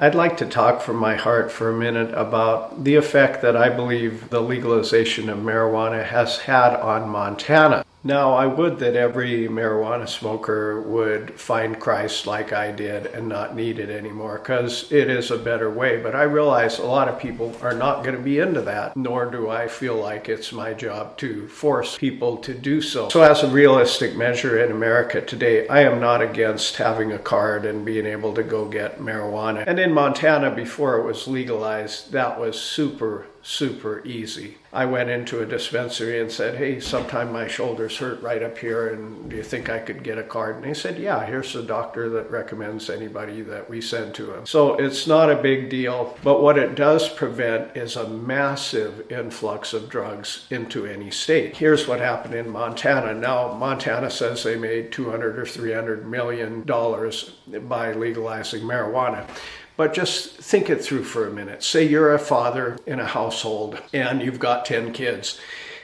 I'd like to talk from my heart for a minute about the effect that I believe the legalization of marijuana has had on Montana. Now, I would that every marijuana smoker would find Christ like I did and not need it anymore, because it is a better way. But I realize a lot of people are not going to be into that, nor do I feel like it's my job to force people to do so. So as a realistic measure in America today, I am not against having a card and being able to go get marijuana. And in Montana, before it was legalized, that was super easy. I went into a dispensary and said, hey, sometime my shoulders hurt right up here, and do you think I could get a card? And he said, yeah, here's the doctor that recommends anybody that we send to him. So it's not a big deal, but what it does prevent is a massive influx of drugs into any state. Here's what happened in Montana. Now, Montana says they made $200 or $300 million by legalizing marijuana. But just think it through for a minute. Say you're a father in a household and you've got 10 kids,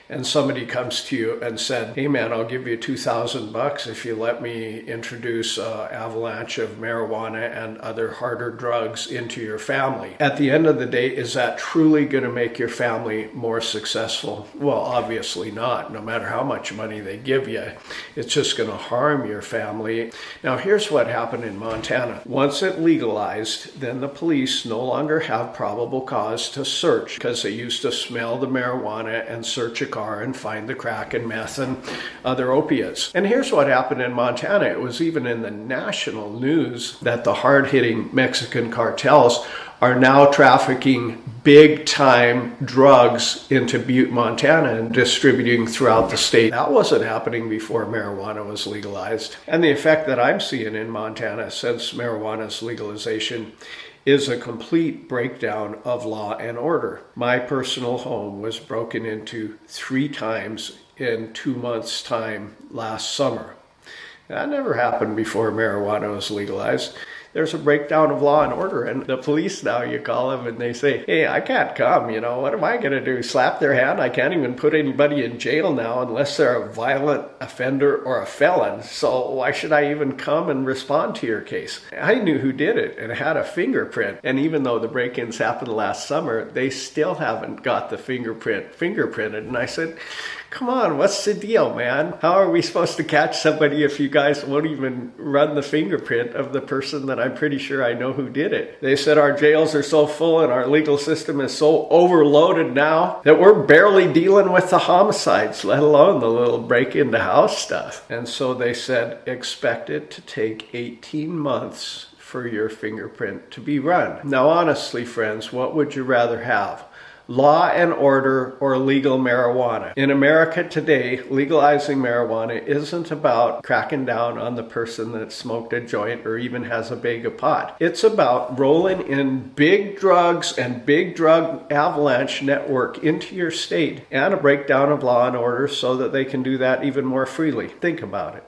and somebody comes to you and said, hey man, I'll give you $2,000 if you let me introduce an avalanche of marijuana and other harder drugs into your family. At the end of the day, is that truly going to make your family more successful? Well, obviously not. No matter how much money they give you, it's just going to harm your family. Now, here's what happened in Montana. Once it legalized, then the police no longer have probable cause to search, because they used to smell the marijuana and search a car and find the crack and meth and other opiates. And here's what happened in Montana. It was even in the national news that the hard-hitting Mexican cartels are now trafficking big-time drugs into Butte, Montana, and distributing throughout the state. That wasn't happening before marijuana was legalized. And the effect that I'm seeing in Montana since marijuana's legalization is a complete breakdown of law and order. My personal home was broken into 3 times in 2 months' time last summer. That never happened before marijuana was legalized. There's a breakdown of law and order, and the police now, you call them and they say, hey, I can't come, what am I going to do? Slap their hand? I can't even put anybody in jail now unless they're a violent offender or a felon, so why should I even come and respond to your case? I knew who did it and had a fingerprint, and even though the break-ins happened last summer, they still haven't got the fingerprinted, and I said, come on, what's the deal, man? How are we supposed to catch somebody if you guys won't even run the fingerprint of the person that I'm pretty sure I know who did it? They said our jails are so full and our legal system is so overloaded now that we're barely dealing with the homicides, let alone the little break-into-house stuff. And so they said, expect it to take 18 months for your fingerprint to be run. Now, honestly, friends, what would you rather have? Law and order or legal marijuana? In America today, legalizing marijuana isn't about cracking down on the person that smoked a joint or even has a bag of pot. It's about rolling in big drugs and big drug avalanche network into your state and a breakdown of law and order so that they can do that even more freely. Think about it.